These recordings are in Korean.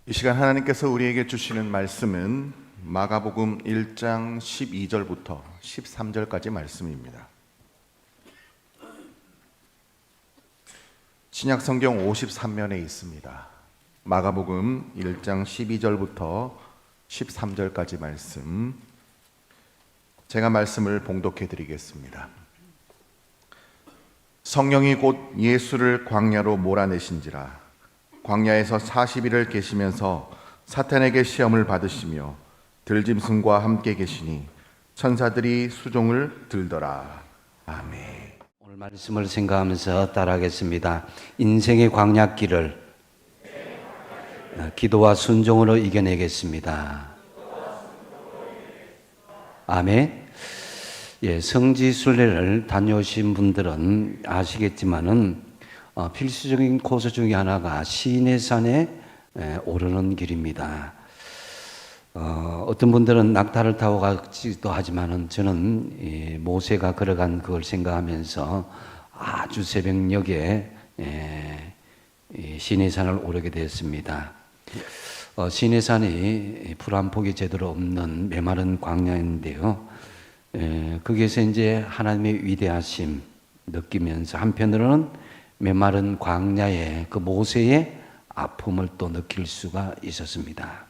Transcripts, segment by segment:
이 시간 하나님께서 우리에게 주시는 말씀은 마가복음 1장 12절부터 13절까지 말씀입니다. 신약 성경 53면에 있습니다. 마가복음 1장 12절부터 13절까지 말씀, 제가 말씀을 봉독해 드리겠습니다. 성령이 곧 예수를 광야로 몰아내신지라. 광야에서 40일을 계시면서 사탄에게 시험을 받으시며 들짐승과 함께 계시니 천사들이 수종을 들더라. 아멘. 오늘 말씀을 생각하면서 따라하겠습니다. 인생의 광야길을 기도와 순종으로 이겨내겠습니다. 아멘. 성지순례를 다녀오신 분들은 아시겠지만은 필수적인 코스 중에 하나가 시내산에 오르는 길입니다. 어떤 분들은 낙타를 타고 가기도 하지만은 저는 모세가 걸어간 그걸 생각하면서 아주 새벽녘에 시내산을 오르게 되었습니다. 시내산이 풀 한 폭이 제대로 없는 메마른 광야인데요. 거기에서 이제 하나님의 위대하심 느끼면서 한편으로는 메마른 광야의 그 모세의 아픔을 또 느낄 수가 있었습니다.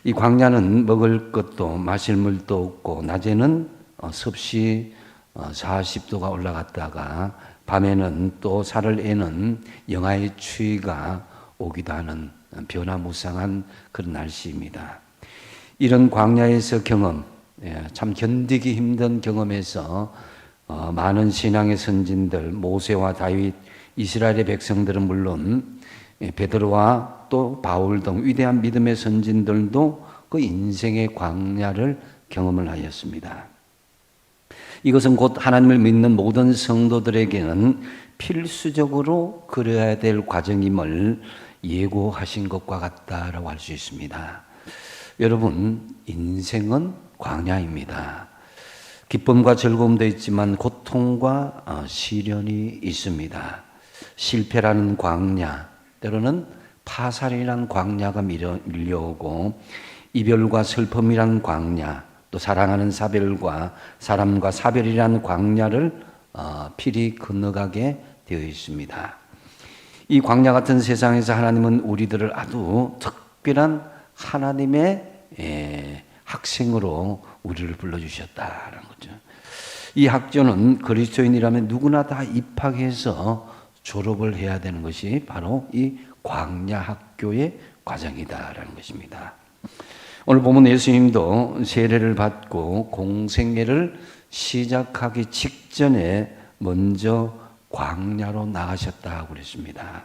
이 광야는 먹을 것도 마실 물도 없고 낮에는 섭씨 40도가 올라갔다가 밤에는 또 살을 애는 영하의 추위가 오기도 하는 변화무쌍한 그런 날씨입니다. 이런 광야에서 참 견디기 힘든 경험에서 많은 신앙의 선진들, 모세와 다윗, 이스라엘의 백성들은 물론 베드로와 또 바울 등 위대한 믿음의 선진들도 그 인생의 광야를 경험을 하였습니다. 이것은 곧 하나님을 믿는 모든 성도들에게는 필수적으로 그려야 될 과정임을 예고하신 것과 같다라고 할 수 있습니다. 여러분, 인생은 광야입니다. 기쁨과 즐거움도 있지만 고통과 시련이 있습니다. 실패라는 광야, 때로는 파살이라는 광야가 밀려오고 이별과 슬픔이라는 광야, 또 사랑하는 사람과 사별이라는 광야를 필히 건너가게 되어 있습니다. 이 광야 같은 세상에서 하나님은 우리들을 아주 특별한 하나님의 학생으로 우리를 불러주셨다는 거죠. 이 학교는 그리스도인이라면 누구나 다 입학해서 졸업을 해야 되는 것이 바로 이 광야 학교의 과정이다라는 것입니다. 오늘 보면 예수님도 세례를 받고 공생애를 시작하기 직전에 먼저 광야로 나가셨다고 그랬습니다.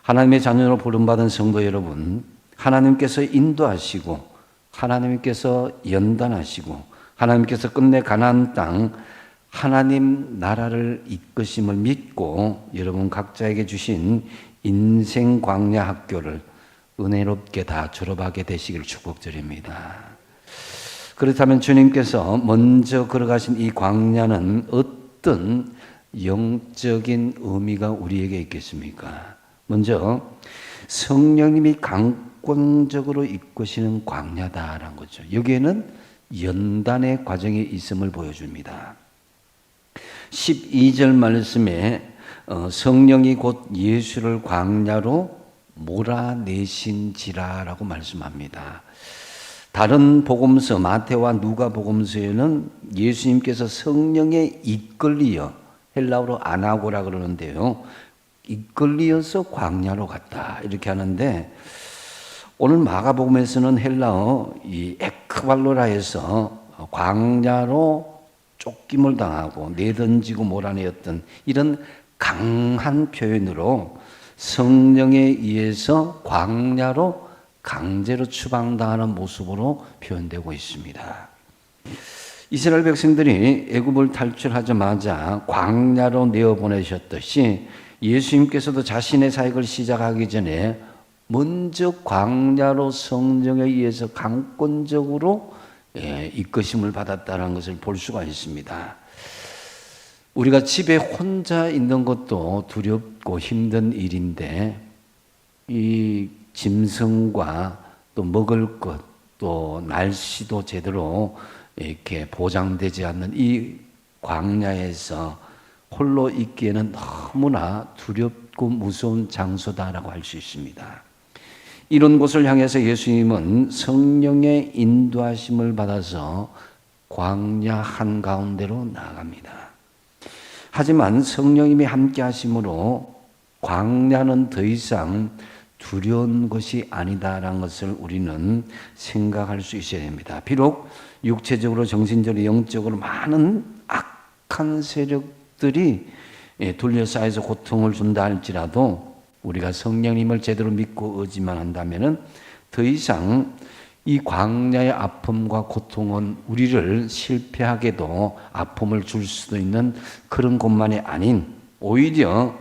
하나님의 자녀로 부름받은 성도 여러분, 하나님께서 인도하시고 하나님께서 연단하시고 하나님께서 끝내 가나안 땅 하나님 나라를 이끄심을 믿고 여러분 각자에게 주신 인생 광야 학교를 은혜롭게 다 졸업하게 되시길 축복드립니다. 그렇다면 주님께서 먼저 걸어가신 이 광야는 어떤 영적인 의미가 우리에게 있겠습니까? 먼저 성령님이 강권적으로 이끄시는 광야다라는 거죠. 여기에는 연단의 과정이 있음을 보여줍니다. 12절 말씀에 성령이 곧 예수를 광야로 몰아내신지라라고 말씀합니다. 다른 복음서 마태와 누가 복음서에는 예수님께서 성령에 이끌리어, 헬라어로 아나고라 그러는데요, 이끌리어서 광야로 갔다 이렇게 하는데, 오늘 마가복음에서는 헬라어 이 에크발로라에서 광야로 쫓김을 당하고 내던지고 몰아내었던 이런 강한 표현으로 성령에 의해서 광야로 강제로 추방당하는 모습으로 표현되고 있습니다. 이스라엘 백성들이 애굽을 탈출하자마자 광야로 내어보내셨듯이 예수님께서도 자신의 사역을 시작하기 전에 먼저 광야로 성령에 의해서 강권적으로 이끄심을 받았다는 것을 볼 수가 있습니다. 우리가 집에 혼자 있는 것도 두렵고 힘든 일인데 이 짐승과 또 먹을 것, 또 날씨도 제대로 이렇게 보장되지 않는 이 광야에서 홀로 있기에는 너무나 두렵고 무서운 장소다라고 할 수 있습니다. 이런 곳을 향해서 예수님은 성령의 인도하심을 받아서 광야 한가운데로 나아갑니다. 하지만 성령님이 함께 하심으로 광야는 더 이상 두려운 것이 아니다라는 것을 우리는 생각할 수 있어야 됩니다. 비록 육체적으로, 정신적으로, 영적으로 많은 악한 세력들이 둘러싸여서 고통을 준다 할지라도 우리가 성령님을 제대로 믿고 의지만 한다면 더 이상 이 광야의 아픔과 고통은 우리를 실패하게도 아픔을 줄 수도 있는 그런 곳만이 아닌, 오히려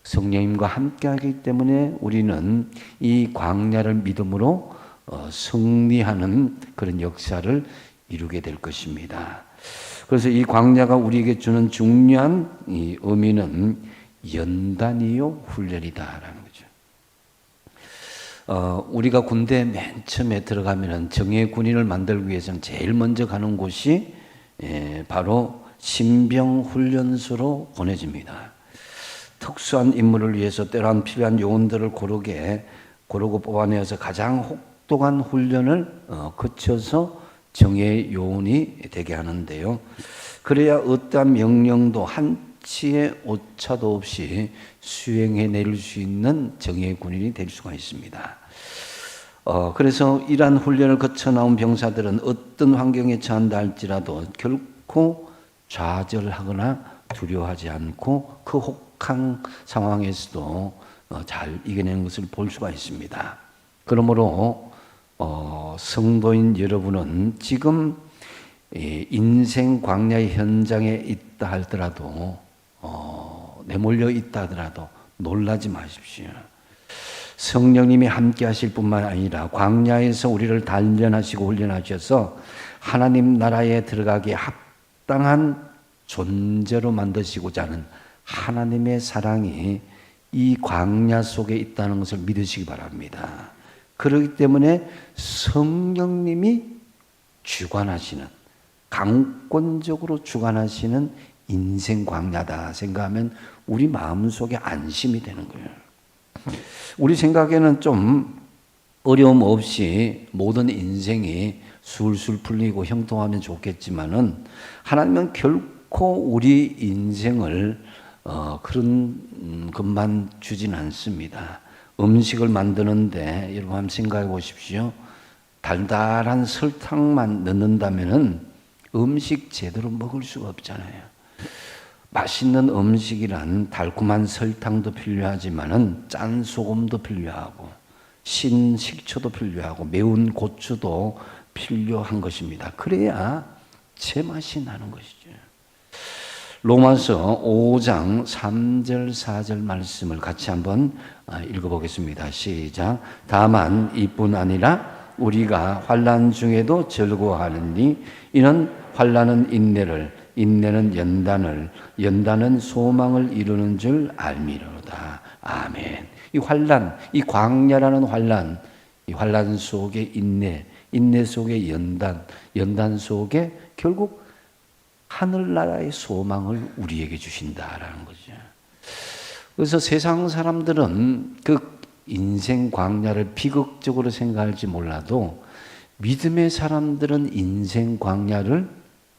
성령님과 함께하기 때문에 우리는 이 광야를 믿음으로 승리하는 그런 역사를 이루게 될 것입니다. 그래서 이 광야가 우리에게 주는 중요한 이 의미는 연단이요 훈련이다라는 거죠. 우리가 군대 맨 처음에 들어가면은 정예 군인을 만들기 위해서는 제일 먼저 가는 곳이 바로 신병 훈련소로 보내집니다. 특수한 임무를 위해서 때로는 필요한 요원들을 고르고 뽑아내어서 가장 혹독한 훈련을 거쳐서 정예 요원이 되게 하는데요. 그래야 어떠한 명령도 한치의 오차도 없이 수행해낼 수 있는 정예 군인이 될 수가 있습니다. 그래서 이러한 훈련을 거쳐 나온 병사들은 어떤 환경에 처한다 할지라도 결코 좌절하거나 두려워하지 않고 그 혹한 상황에서도 잘 이겨내는 것을 볼 수가 있습니다. 그러므로 성도인 여러분은 지금 인생 광야의 현장에 있다 하더라도 내몰려 있다 하더라도 놀라지 마십시오. 성령님이 함께 하실 뿐만 아니라 광야에서 우리를 단련하시고 훈련하셔서 하나님 나라에 들어가기에 합당한 존재로 만드시고자 하는 하나님의 사랑이 이 광야 속에 있다는 것을 믿으시기 바랍니다. 그렇기 때문에 성령님이 주관하시는, 강권적으로 주관하시는 인생 광야다 생각하면 우리 마음속에 안심이 되는 거예요. 우리 생각에는 좀 어려움 없이 모든 인생이 술술 풀리고 형통하면 좋겠지만은 하나님은 결코 우리 인생을 그런 것만 주진 않습니다. 음식을 만드는데 여러분 한번 생각해 보십시오. 달달한 설탕만 넣는다면은 음식 제대로 먹을 수가 없잖아요. 맛있는 음식이란 달콤한 설탕도 필요하지만은 짠 소금도 필요하고 신 식초도 필요하고 매운 고추도 필요한 것입니다. 그래야 제맛이 나는 것이죠. 로마서 5장 3절 4절 말씀을 같이 한번 읽어보겠습니다. 시작. 다만 이뿐 아니라 우리가 환난 중에도 즐거워하느니 이는 환난은 인내를, 인내는 연단을, 연단은 소망을 이루는 줄 알미로다. 아멘. 이 환난, 이 광야라는 환난, 이 환난 속에 인내, 인내 속에 연단, 연단 속에 결국 하늘나라의 소망을 우리에게 주신다라는 거죠. 그래서 세상 사람들은 그 인생 광야를 비극적으로 생각할지 몰라도 믿음의 사람들은 인생 광야를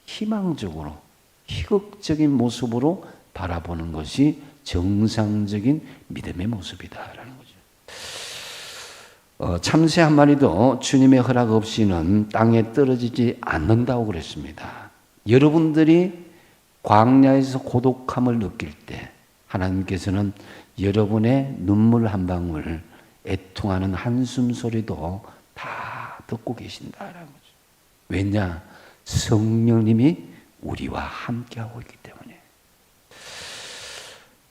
희망적으로, 희극적인 모습으로 바라보는 것이 정상적인 믿음의 모습이다라는 거죠. 참새 한 마리도 주님의 허락 없이는 땅에 떨어지지 않는다고 그랬습니다. 여러분들이 광야에서 고독함을 느낄 때 하나님께서는 여러분의 눈물 한 방울, 애통하는 한숨 소리도 다 듣고 계신다라는 거죠. 왜냐? 성령님이 우리와 함께하고 있기 때문에.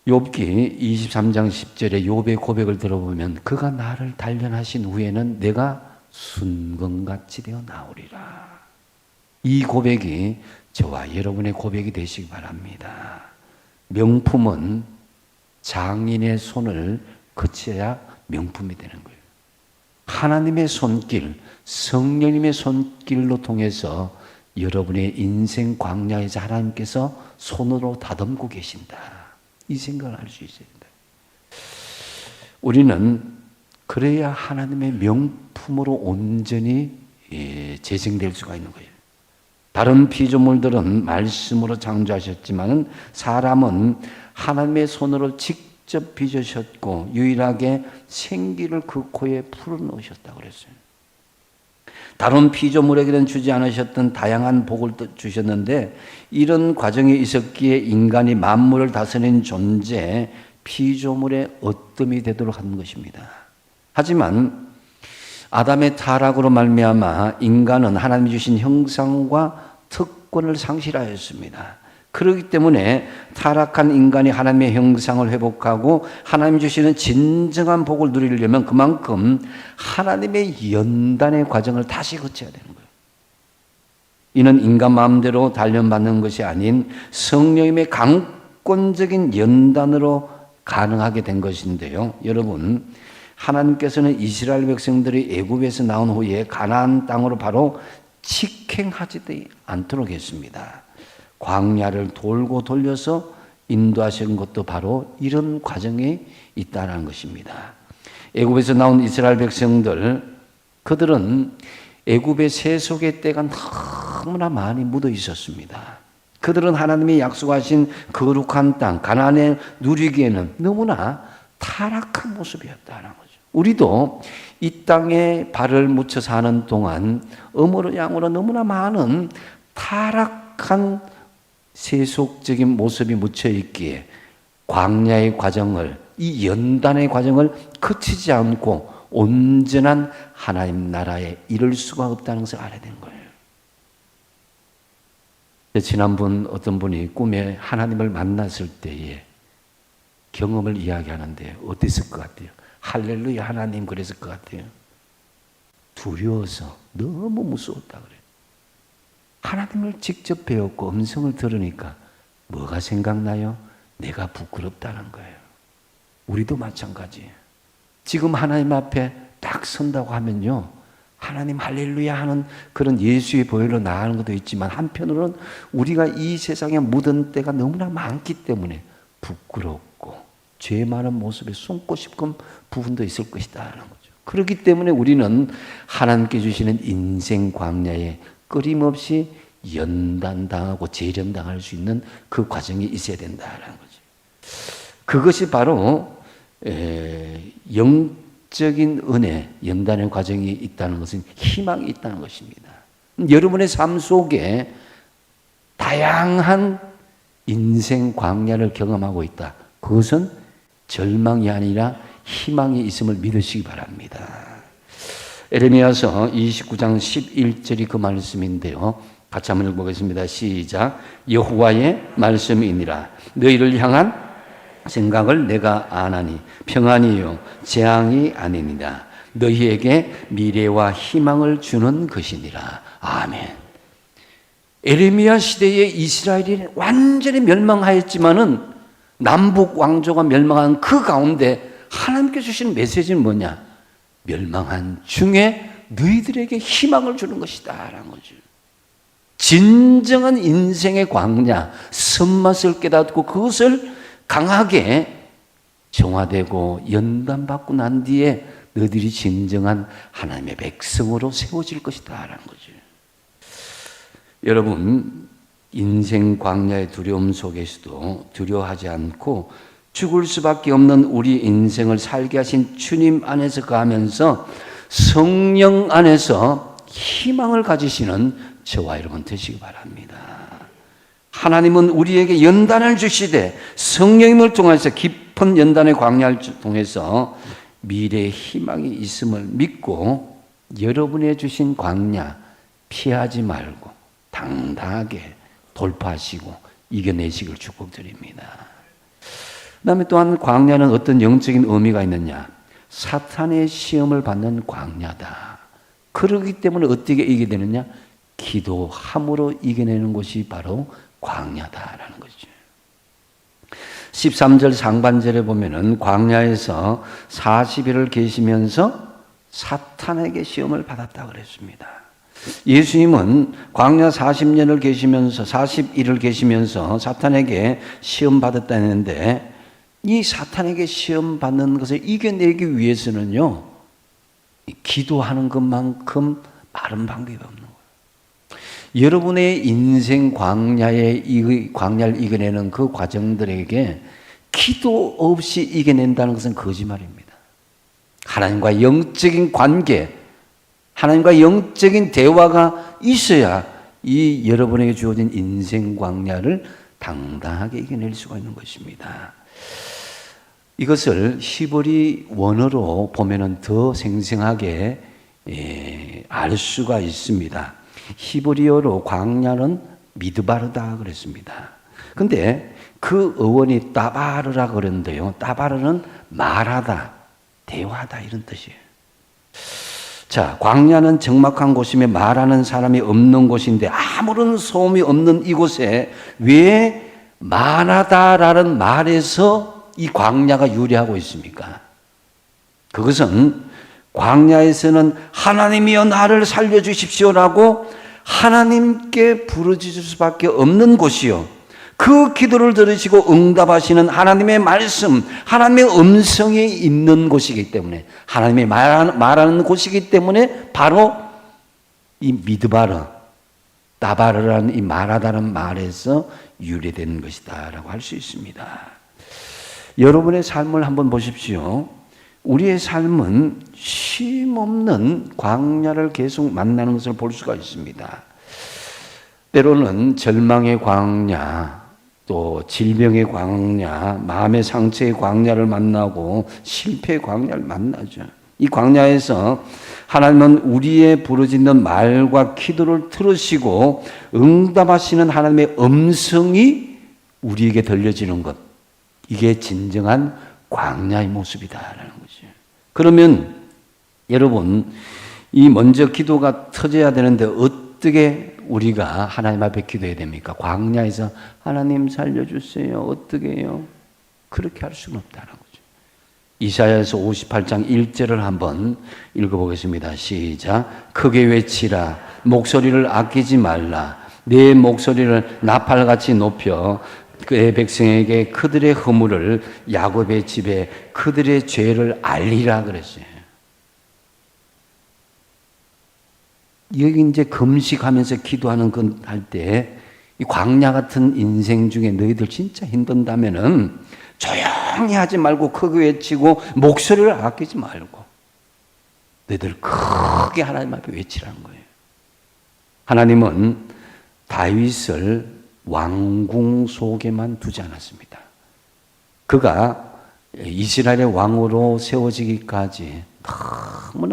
욥기 23장 10절에 욥의 고백을 들어보면 그가 나를 단련하신 후에는 내가 순금같이 되어 나오리라. 이 고백이 저와 여러분의 고백이 되시기 바랍니다. 명품은 장인의 손을 거쳐야 명품이 되는 거예요. 하나님의 손길, 성령님의 손길로 통해서 여러분의 인생 광야에서 하나님께서 손으로 다듬고 계신다. 이 생각을 할 수 있어야 된다. 우리는 그래야 하나님의 명품으로 온전히 재생될 수가 있는 거예요. 다른 피조물들은 말씀으로 창조하셨지만 사람은 하나님의 손으로 직접 빚으셨고 유일하게 생기를 그 코에 풀어넣으셨다고 그랬어요. 다른 피조물에게는 주지 않으셨던 다양한 복을 주셨는데 이런 과정이 있었기에 인간이 만물을 다스리는 존재, 피조물의 어뜸이 되도록 한 것입니다. 하지만 아담의 타락으로 말미암아 인간은 하나님이 주신 형상과 특권을 상실하였습니다. 그렇기 때문에 타락한 인간이 하나님의 형상을 회복하고 하나님 주시는 진정한 복을 누리려면 그만큼 하나님의 연단의 과정을 다시 거쳐야 되는 거예요. 이는 인간 마음대로 단련받는 것이 아닌 성령님의 강권적인 연단으로 가능하게 된 것인데요. 여러분, 하나님께서는 이스라엘 백성들이 애굽에서 나온 후에 가나안 땅으로 바로 직행하지 않도록 했습니다. 광야를 돌고 돌려서 인도하신 것도 바로 이런 과정에 있다는 것입니다. 애굽에서 나온 이스라엘 백성들, 그들은 애굽의 세속의 때가 너무나 많이 묻어 있었습니다. 그들은 하나님이 약속하신 거룩한 땅 가나안에 누리기에는 너무나 타락한 모습이었다는 거죠. 우리도 이 땅에 발을 묻혀 사는 동안 어머로 양으로 너무나 많은 타락한 세속적인 모습이 묻혀 있기에 광야의 과정을, 이 연단의 과정을 거치지 않고 온전한 하나님 나라에 이를 수가 없다는 것을 알아야 되는 거예요. 지난번 어떤 분이 꿈에 하나님을 만났을 때에 경험을 이야기하는데 어땠을 것 같아요? 할렐루야 하나님 그랬을 것 같아요. 두려워서 너무 무서웠다 그래요. 하나님을 직접 배웠고 음성을 들으니까 뭐가 생각나요? 내가 부끄럽다는 거예요. 우리도 마찬가지예요. 지금 하나님 앞에 딱 선다고 하면요, 하나님 할렐루야 하는 그런 예수의 보혈로 나가는 것도 있지만 한편으로는 우리가 이 세상에 묻은 때가 너무나 많기 때문에 부끄럽고 죄 많은 모습에 숨고 싶은 부분도 있을 것이다 라는 거죠. 그렇기 때문에 우리는 하나님께 주시는 인생 광야에 끊임없이 연단당하고 재련당할 수 있는 그 과정이 있어야 된다라는 거죠. 그것이 바로 영적인 은혜, 연단의 과정이 있다는 것은 희망이 있다는 것입니다. 여러분의 삶 속에 다양한 인생 광야를 경험하고 있다. 그것은 절망이 아니라 희망이 있음을 믿으시기 바랍니다. 에레미야서 29장 11절이 그 말씀인데요. 같이 한번 읽어보겠습니다. 시작. 여호와의 말씀이니라. 너희를 향한 생각을 내가 아나니 평안이요 재앙이 아니니라. 너희에게 미래와 희망을 주는 것이니라. 아멘. 에레미야 시대에 이스라엘이 완전히 멸망하였지만은 남북 왕조가 멸망한 그 가운데 하나님께 주시는 메시지는 뭐냐? 멸망한 중에 너희들에게 희망을 주는 것이다 라는 거죠. 진정한 인생의 광야, 선맛을 깨닫고 그것을 강하게 정화되고 연단받고 난 뒤에 너희들이 진정한 하나님의 백성으로 세워질 것이다 라는 거죠. 여러분, 인생 광야의 두려움 속에서도 두려워하지 않고 죽을 수밖에 없는 우리 인생을 살게 하신 주님 안에서 가면서 성령 안에서 희망을 가지시는 저와 여러분 되시기 바랍니다. 하나님은 우리에게 연단을 주시되 성령님을 통해서 깊은 연단의 광야를 통해서 미래의 희망이 있음을 믿고 여러분의 주신 광야 피하지 말고 당당하게 돌파하시고 이겨내시길 축복드립니다. 그 다음에 또한 광야는 어떤 영적인 의미가 있느냐? 사탄의 시험을 받는 광야다. 그러기 때문에 어떻게 이기게 되느냐? 기도함으로 이겨내는 것이 바로 광야다라는 거죠. 13절 상반절에 보면은 광야에서 40일을 계시면서 사탄에게 시험을 받았다 그랬습니다. 예수님은 광야 40년을 계시면서 40일을 계시면서 사탄에게 시험 받았다 했는데 이 사탄에게 시험 받는 것을 이겨내기 위해서는요, 기도하는 것만큼 다른 방법이 없는 거예요. 여러분의 인생 광야를 이겨내는 그 과정들에게 기도 없이 이겨낸다는 것은 거짓말입니다. 하나님과 영적인 관계, 하나님과 영적인 대화가 있어야 이 여러분에게 주어진 인생 광야를 당당하게 이겨낼 수가 있는 것입니다. 이것을 히브리 원어로 보면은 더 생생하게 알 수가 있습니다. 히브리어로 광야는 미드바르다 그랬습니다. 근데 그 어원이 따바르라 그랬는데요. 따바르는 말하다, 대화하다 이런 뜻이에요. 자, 광야는 적막한 곳이며 말하는 사람이 없는 곳인데 아무런 소음이 없는 이곳에 왜 말하다라는 말에서 이 광야가 유래하고 있습니까? 그것은 광야에서는 하나님이여 나를 살려주십시오라고 하나님께 부르짖을 수밖에 없는 곳이요, 그 기도를 들으시고 응답하시는 하나님의 말씀, 하나님의 음성이 있는 곳이기 때문에, 하나님이 말하는 곳이기 때문에 바로 이 미드바르, 따바르라는 이 말하다는 말에서 유래된 것이다 라고 할 수 있습니다. 여러분의 삶을 한번 보십시오. 우리의 삶은 쉼 없는 광야를 계속 만나는 것을 볼 수가 있습니다. 때로는 절망의 광야, 또 질병의 광야, 마음의 상처의 광야를 만나고 실패의 광야를 만나죠. 이 광야에서 하나님은 우리의 부르짖는 말과 기도를 들으시고 응답하시는 하나님의 음성이 우리에게 들려지는 것, 이게 진정한 광야의 모습이다라는 거죠. 그러면 여러분, 이 먼저 기도가 터져야 되는데 어떻게 우리가 하나님 앞에 기도해야 됩니까? 광야에서 하나님 살려주세요. 어떻게 해요? 그렇게 할 수는 없다는 거죠. 이사야에서 58장 1절을 한번 읽어보겠습니다. 시작. 크게 외치라. 목소리를 아끼지 말라. 내 목소리를 나팔같이 높여 그의 백성에게 그들의 허물을, 야곱의 집에 그들의 죄를 알리라 그랬어요. 여기 이제 금식하면서 기도하는 건 할 때 이 광야 같은 인생 중에 너희들 진짜 힘든다면은 조용히 하지 말고 크게 외치고 목소리를 아끼지 말고 너희들 크게 하나님 앞에 외치라는 거예요. 하나님은 다윗을 왕궁 속에만 두지 않았습니다. 그가 이스라엘의 왕으로 세워지기까지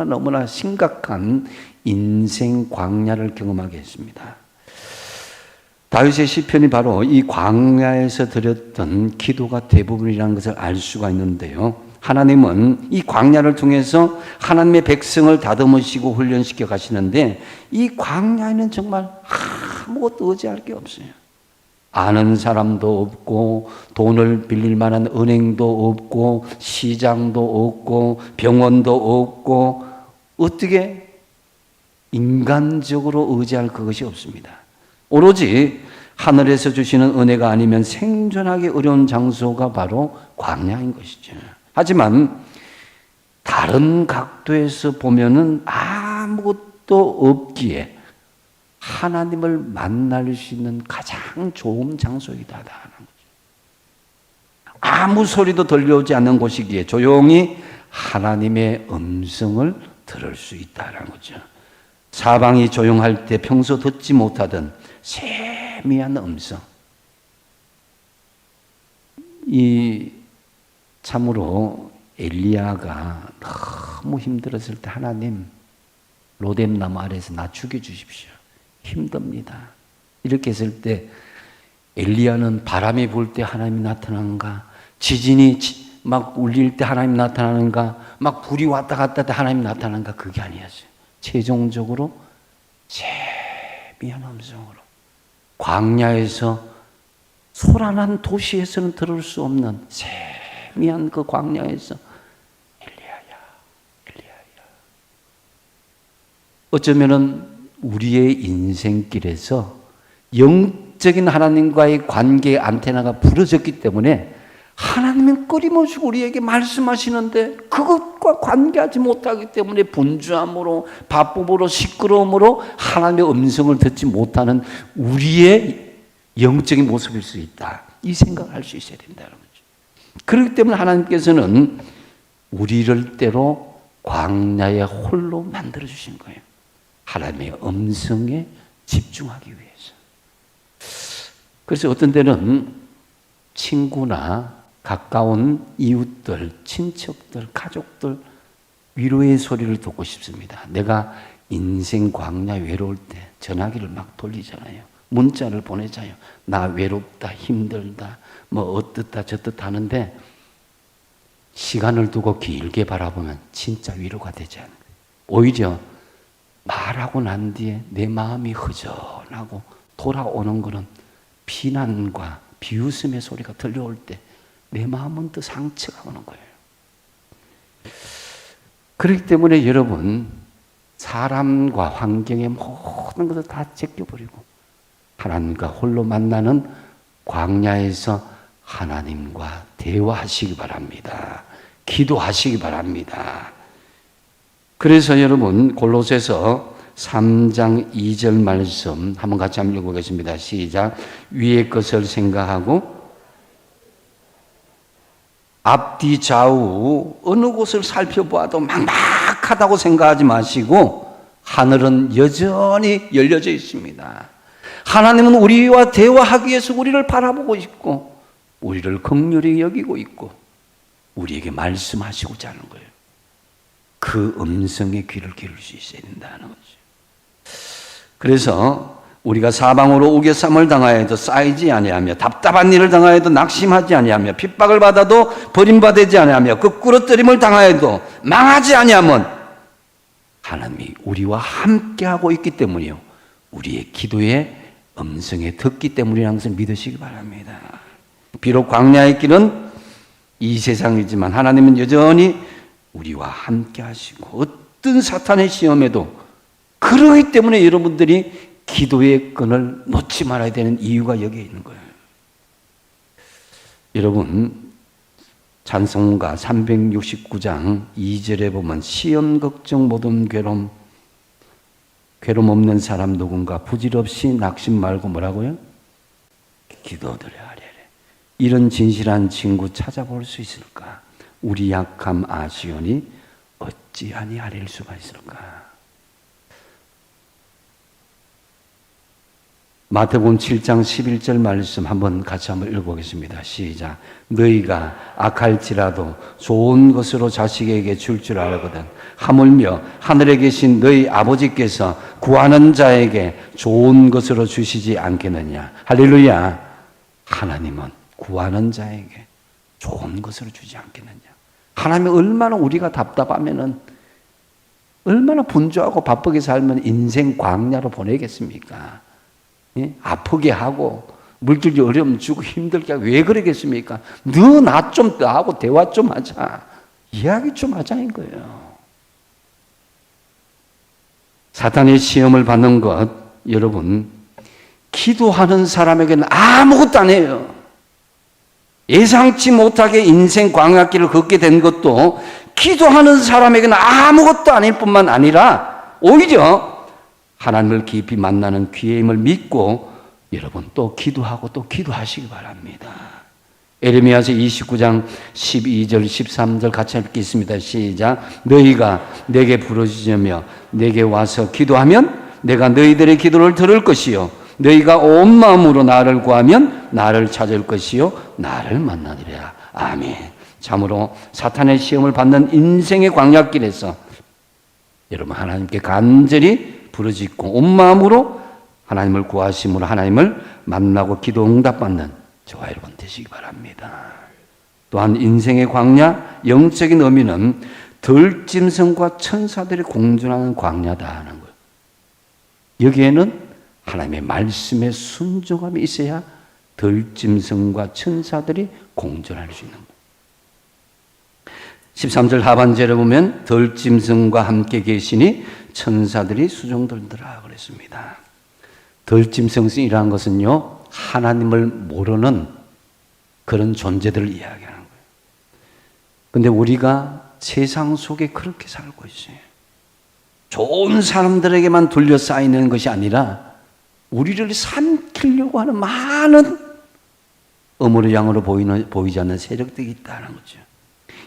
너무나 심각한 인생 광야를 경험하게 했습니다. 다윗의 시편이 바로 이 광야에서 드렸던 기도가 대부분이라는 것을 알 수가 있는데요. 하나님은 이 광야를 통해서 하나님의 백성을 다듬으시고 훈련시켜 가시는데 이 광야에는 정말 아무것도 의지할 게 없어요. 아는 사람도 없고 돈을 빌릴 만한 은행도 없고 시장도 없고 병원도 없고 어떻게 인간적으로 의지할 그것이 없습니다. 오로지 하늘에서 주시는 은혜가 아니면 생존하기 어려운 장소가 바로 광야인 것이죠. 하지만 다른 각도에서 보면은 아무것도 없기에 하나님을 만날 수 있는 가장 좋은 장소이다. 아무 소리도 들려오지 않는 곳이기에 조용히 하나님의 음성을 들을 수 있다는 거죠. 사방이 조용할 때 평소 듣지 못하던 세미한 음성. 이 참으로 엘리야가 너무 힘들었을 때 하나님 로뎀나무 아래에서 나 죽여주십시오. 힘듭니다. 이렇게 했을 때 엘리야는 바람이 불 때 하나님이 나타나는가, 지진이 막 울릴 때 하나님 나타나는가, 막 불이 왔다 갔다 때 하나님 나타나는가, 그게 아니었어요. 최종적으로 세미한 음성으로 광야에서 소란한 도시에서는 들을 수 없는 세미한 그 광야에서 엘리야야, 엘리야야, 어쩌면은 우리의 인생길에서 영적인 하나님과의 관계의 안테나가 부러졌기 때문에 하나님은 끊임없이 우리에게 말씀하시는데 그것과 관계하지 못하기 때문에 분주함으로, 바쁨으로, 시끄러움으로 하나님의 음성을 듣지 못하는 우리의 영적인 모습일 수 있다. 이 생각을 할 수 있어야 된다는 거죠. 그렇기 때문에 하나님께서는 우리를 때로 광야의 홀로 만들어 주신 거예요. 하나님의 음성에 집중하기 위해서. 그래서 어떤 때는 친구나 가까운 이웃들, 친척들, 가족들 위로의 소리를 듣고 싶습니다. 내가 인생 광야 외로울 때 전화기를 막 돌리잖아요. 문자를 보내잖아요. 나 외롭다, 힘들다, 뭐 어떻다 저떻다 하는데 시간을 두고 길게 바라보면 진짜 위로가 되지 않아요. 오히려 말하고 난 뒤에 내 마음이 허전하고 돌아오는 것은 비난과 비웃음의 소리가 들려올 때 내 마음은 또 상처가 오는 거예요. 그렇기 때문에 여러분, 사람과 환경의 모든 것을 다 제껴버리고 하나님과 홀로 만나는 광야에서 하나님과 대화하시기 바랍니다. 기도하시기 바랍니다. 그래서 여러분, 골로새서 3장 2절 말씀 한번 같이 한번 읽어보겠습니다. 시작. 위의 것을 생각하고 앞뒤 좌우 어느 곳을 살펴보아도 막막하다고 생각하지 마시고 하늘은 여전히 열려져 있습니다. 하나님은 우리와 대화하기 위해서 우리를 바라보고 있고 우리를 긍휼히 여기고 있고 우리에게 말씀하시고자 하는 거예요. 그 음성에 귀를 기울일 수 있어야 된다는 거죠. 그래서 우리가 사방으로 우겨쌈을 당하여도 쌓이지 아니하며 답답한 일을 당하여도 낙심하지 아니하며 핍박을 받아도 버림받지 아니하며 끄꾸러뜨림을 당하여도 망하지 아니하면 하나님이 우리와 함께하고 있기 때문이요. 우리의 기도의 음성에 듣기 때문이라는 것을 믿으시기 바랍니다. 비록 광야의 길은 이 세상이지만 하나님은 여전히 우리와 함께 하시고 어떤 사탄의 시험에도 그러기 때문에 여러분들이 기도의 끈을 놓지 말아야 되는 이유가 여기에 있는 거예요. 여러분, 찬송가 369장 2절에 보면 시험 걱정 모든 괴로움 없는 사람 누군가 부질없이 낙심 말고 뭐라고요? 기도드려 하리라. 이런 진실한 친구 찾아볼 수 있을까? 우리 약함 아시오니 어찌하니 아릴 수가 있을까? 마태복음 7장 11절 말씀 한번 같이 한번 읽어보겠습니다. 시작. 너희가 악할지라도 좋은 것으로 자식에게 줄 줄 알거든 하물며 하늘에 계신 너희 아버지께서 구하는 자에게 좋은 것으로 주시지 않겠느냐. 할렐루야. 하나님은 구하는 자에게 좋은 것으로 주지 않겠느냐. 하나님이 얼마나 우리가 답답하면은 얼마나 분주하고 바쁘게 살면 인생 광야로 보내겠습니까? 예? 아프게 하고 물질이 어려움 주고 힘들게 하고 왜 그러겠습니까? 너 나 좀 나하고 대화 좀 하자. 이야기 좀 하자인 거예요. 사탄의 시험을 받는 것 여러분 기도하는 사람에게는 아무것도 아니에요. 예상치 못하게 인생 광야길을 걷게 된 것도 기도하는 사람에게는 아무것도 아닐 뿐만 아니라 오히려 하나님을 깊이 만나는 기회임을 믿고 여러분 또 기도하고 또 기도하시기 바랍니다. 에레미야서 29장 12절 13절 같이 읽겠습니다. 시작. 너희가 내게 부르짖으며 내게 와서 기도하면 내가 너희들의 기도를 들을 것이요 너희가 온 마음으로 나를 구하면 나를 찾을 것이요 나를 만나리라. 아멘. 참으로 사탄의 시험을 받는 인생의 광야길에서 여러분 하나님께 간절히 부르짖고 온 마음으로 하나님을 구하심으로 하나님을 만나고 기도 응답받는 저와 여러분 되시기 바랍니다. 또한 인생의 광야 영적인 의미는 들짐승과 천사들이 공존하는 광야다 하는 거예요. 여기에는 하나님의 말씀에 순종함이 있어야 들짐승과 천사들이 공존할 수 있는 거예요. 13절 하반절에 보면 덜짐승과 함께 계시니 천사들이 수종 들더라 그랬습니다. 덜짐승이라는 것은요, 하나님을 모르는 그런 존재들을 이야기하는 거예요. 근데 우리가 세상 속에 그렇게 살고 있어요. 좋은 사람들에게만 둘러싸이는 것이 아니라 우리를 삼키려고 하는 많은 어머니 양으로 보이지 않는 세력들이 있다는 거죠.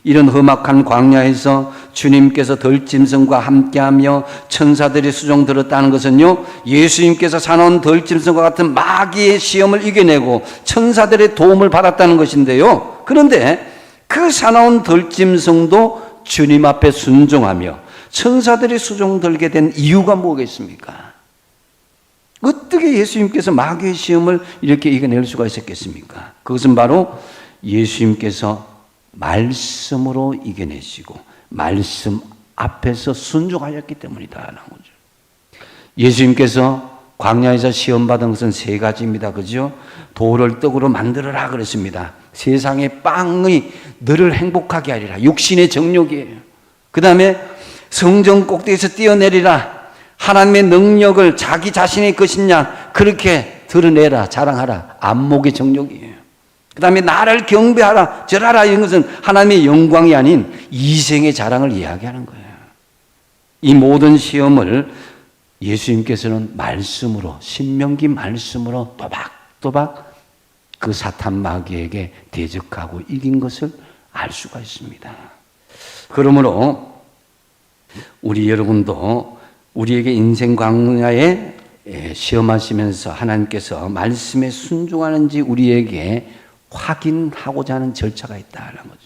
이런 험악한 광야에서 주님께서 덜짐승과 함께하며 천사들이 수종 들었다는 것은요, 예수님께서 사놓은 덜짐승과 같은 마귀의 시험을 이겨내고 천사들의 도움을 받았다는 것인데요. 그런데 그 사나운 덜짐승도 주님 앞에 순종하며 천사들이 수종 들게 된 이유가 뭐겠습니까? 어떻게 예수님께서 마귀의 시험을 이렇게 이겨낼 수가 있었겠습니까? 그것은 바로 예수님께서 말씀으로 이겨내시고 말씀 앞에서 순종하였기 때문이다라는 거죠. 예수님께서 광야에서 시험받은 것은 세 가지입니다. 그죠? 돌을 떡으로 만들어라 그랬습니다. 세상의 빵이 너를 행복하게 하리라. 육신의 정욕이에요. 그 다음에 성전 꼭대기에서 뛰어내리라. 하나님의 능력을 자기 자신의 것이냐 그렇게 드러내라, 자랑하라. 안목의 정욕이에요. 그 다음에 나를 경배하라, 절하라. 이런 것은 하나님의 영광이 아닌 이생의 자랑을 이야기하는 거예요. 이 모든 시험을 예수님께서는 말씀으로, 신명기 말씀으로 또박또박 그 사탄 마귀에게 대적하고 이긴 것을 알 수가 있습니다. 그러므로 우리 여러분도 우리에게 인생 광야에 시험하시면서 하나님께서 말씀에 순종하는지 우리에게 확인하고자 하는 절차가 있다는 거죠.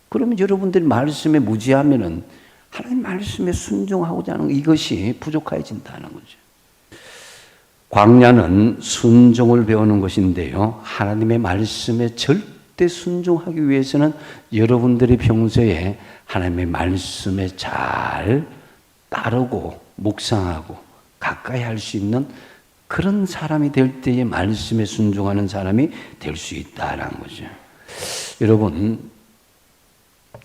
그러면 여러분들이 말씀에 무지하면은 하나님 말씀에 순종하고자 하는 이것이 부족해진다는 거죠. 광야는 순종을 배우는 것인데요. 하나님의 말씀에 절대 순종하기 위해서는 여러분들이 평소에 하나님의 말씀에 잘 따르고 묵상하고 가까이 할 수 있는 그런 사람이 될 때에 말씀에 순종하는 사람이 될 수 있다는 거죠. 여러분,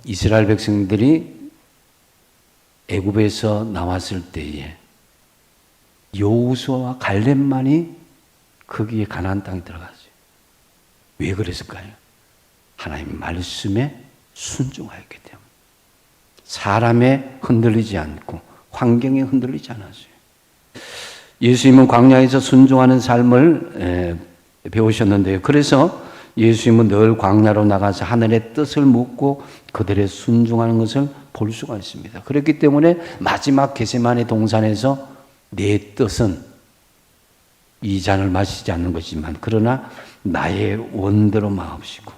이스라엘 백성들이 애굽에서 나왔을 때에 여호수아와 갈렙만이 거기에 가나안 땅에 들어갔어요. 왜 그랬을까요? 하나님 말씀에 순종하였기 때문에. 사람에 흔들리지 않고 환경에 흔들리지 않았어요. 예수님은 광야에서 순종하는 삶을 배우셨는데요. 그래서 예수님은 늘 광야로 나가서 하늘의 뜻을 묻고 그들의 순종하는 것을 볼 수가 있습니다. 그렇기 때문에 마지막 게세마네 동산에서 내 뜻은 이 잔을 마시지 않는 것이지만 그러나 나의 원대로 마옵시고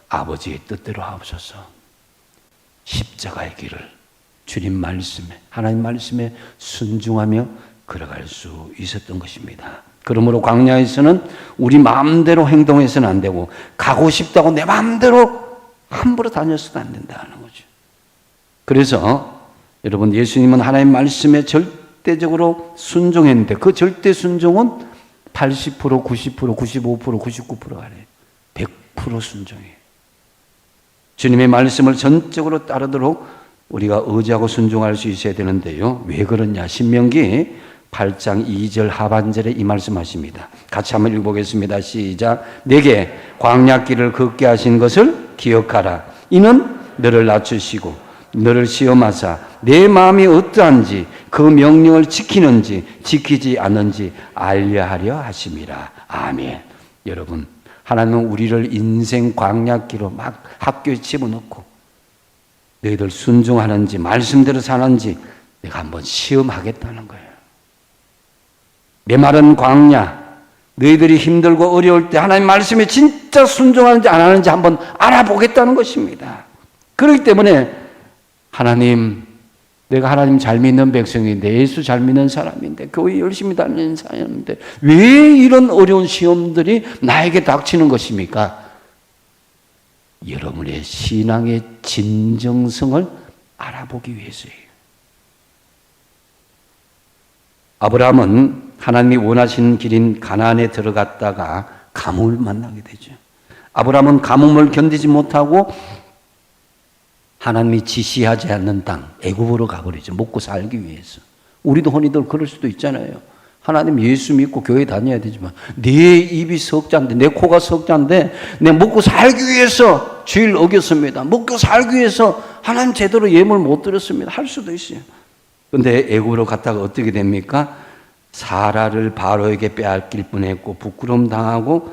아버지의 뜻대로 하옵소서. 십자가의 길을 주님 말씀에, 하나님 말씀에 순종하며 걸어갈 수 있었던 것입니다. 그러므로 광야에서는 우리 마음대로 행동해서는 안 되고 가고 싶다고 내 마음대로 함부로 다녔어도 안 된다는 거죠. 그래서 여러분, 예수님은 하나님 말씀에 절대적으로 순종했는데 그 절대 순종은 80%, 90%, 95%, 99% 아니에요. 100% 순종이에요. 주님의 말씀을 전적으로 따르도록 우리가 의지하고 순종할 수 있어야 되는데요. 왜 그러냐? 신명기 8장 2절 하반절에 이 말씀하십니다. 같이 한번 읽어보겠습니다. 시작. 내게 광야길을 걷게 하신 것을 기억하라. 이는 너를 낮추시고 너를 시험하사 내 마음이 어떠한지 그 명령을 지키는지 지키지 않는지 알려하려 하심이라. 아멘. 여러분, 하나님은 우리를 인생 광야길로 막 학교에 집어넣고 너희들 순종하는지 말씀대로 사는지 내가 한번 시험하겠다는 거예요. 메마른 광야, 너희들이 힘들고 어려울 때 하나님 말씀에 진짜 순종하는지 안 하는지 한번 알아보겠다는 것입니다. 그렇기 때문에 하나님, 내가 하나님 잘 믿는 백성인데, 예수 잘 믿는 사람인데, 교회 열심히 다니는 사람인데 왜 이런 어려운 시험들이 나에게 닥치는 것입니까? 여러분의 신앙의 진정성을 알아보기 위해서예요. 아브라함은 하나님이 원하시는 길인 가나안에 들어갔다가 가뭄을 만나게 되죠. 아브라함은 가뭄을 견디지 못하고 하나님이 지시하지 않는 땅, 애굽으로 가버리죠. 먹고 살기 위해서. 우리도 흔히들 그럴 수도 있잖아요. 하나님 예수 믿고 교회 다녀야 되지만 내 입이 석자인데, 내 코가 석자인데 내 먹고 살기 위해서 주일 어겼습니다. 먹고 살기 위해서 하나님 제대로 예물 못 드렸습니다. 할 수도 있어요. 근데 애굽으로 갔다가 어떻게 됩니까? 사라를 바로에게 빼앗길 뻔했고 부끄러움 당하고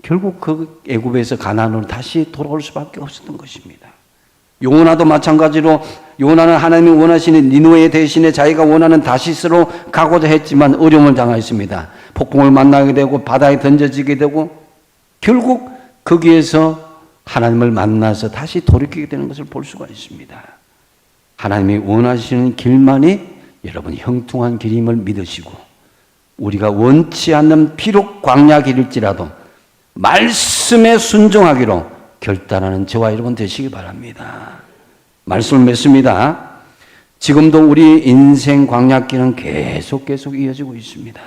결국 그 애굽에서 가나안으로 다시 돌아올 수밖에 없었던 것입니다. 요나도 마찬가지로 요나는 하나님이 원하시는 니느웨 대신에 자기가 원하는 다시스로 가고자 했지만 어려움을 당했습니다. 폭풍을 만나게 되고 바다에 던져지게 되고 결국 거기에서 하나님을 만나서 다시 돌이키게 되는 것을 볼 수가 있습니다. 하나님이 원하시는 길만이 여러분 형통한 길임을 믿으시고 우리가 원치 않는 비록 광야 길일지라도 말씀에 순종하기로 결단하는 저와 여러분 되시기 바랍니다. 말씀을 맺습니다. 지금도 우리 인생 광야길은 계속 이어지고 있습니다.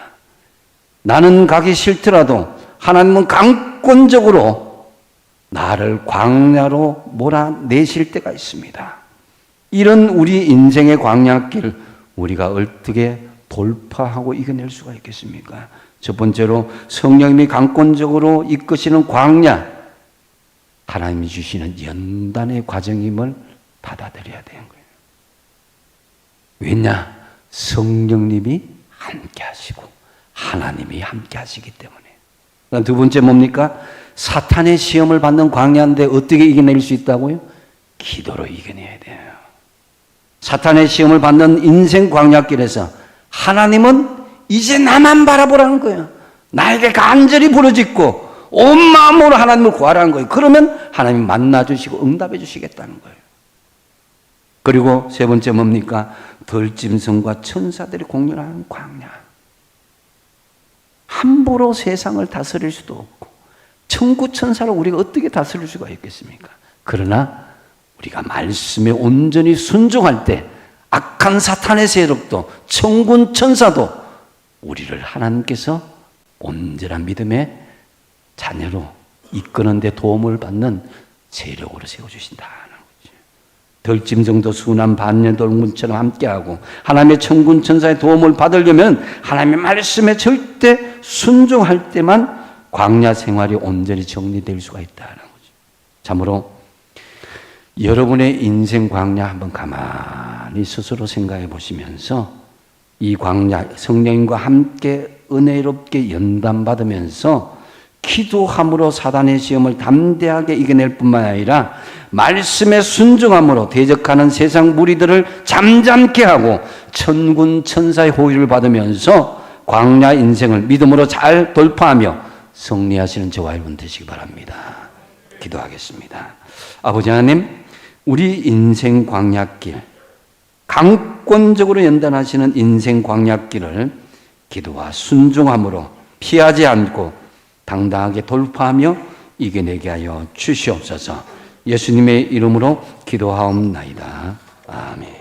나는 가기 싫더라도 하나님은 강권적으로 나를 광야로 몰아내실 때가 있습니다. 이런 우리 인생의 광야길 우리가 어떻게 돌파하고 이겨낼 수가 있겠습니까? 첫 번째로 성령님이 강권적으로 이끄시는 광야, 하나님이 주시는 연단의 과정임을 받아들여야 되는 거예요. 왜냐? 성령님이 함께 하시고 하나님이 함께 하시기 때문에. 두 번째 뭡니까? 사탄의 시험을 받는 광야인데 어떻게 이겨낼 수 있다고요? 기도로 이겨내야 돼요. 사탄의 시험을 받는 인생 광야길에서 하나님은 이제 나만 바라보라는 거예요. 나에게 간절히 부르짖고 온 마음으로 하나님을 구하라는 거예요. 그러면 하나님 만나주시고 응답해 주시겠다는 거예요. 그리고 세 번째 뭡니까? 덜짐승과 천사들이 공존하는 광야. 함부로 세상을 다스릴 수도 없고 천구 천사를 우리가 어떻게 다스릴 수가 있겠습니까? 그러나 우리가 말씀에 온전히 순종할 때 악한 사탄의 세력도 천군 천사도 우리를 하나님께서 온전한 믿음의 자녀로 이끄는 데 도움을 받는 세력으로 세워주신다는 거죠. 덜짐승도 순한 반려동물처럼 함께하고 하나님의 천군 천사의 도움을 받으려면 하나님의 말씀에 절대 순종할 때만 광야 생활이 온전히 정리될 수가 있다는 거죠. 참으로 여러분의 인생 광야 한번 가만히 스스로 생각해 보시면서 이 광야 성령님과 함께 은혜롭게 연단받으면서 기도함으로 사단의 시험을 담대하게 이겨낼 뿐만 아니라 말씀에 순종함으로 대적하는 세상 무리들을 잠잠케 하고 천군 천사의 호의를 받으면서 광야 인생을 믿음으로 잘 돌파하며 승리하시는 저와 여러분 되시기 바랍니다. 기도하겠습니다. 아버지 하나님, 우리 인생 광야길, 강권적으로 연단하시는 인생 광야길을 기도와 순종함으로 피하지 않고 당당하게 돌파하며 이겨내게 하여 주시옵소서. 예수님의 이름으로 기도하옵나이다. 아멘.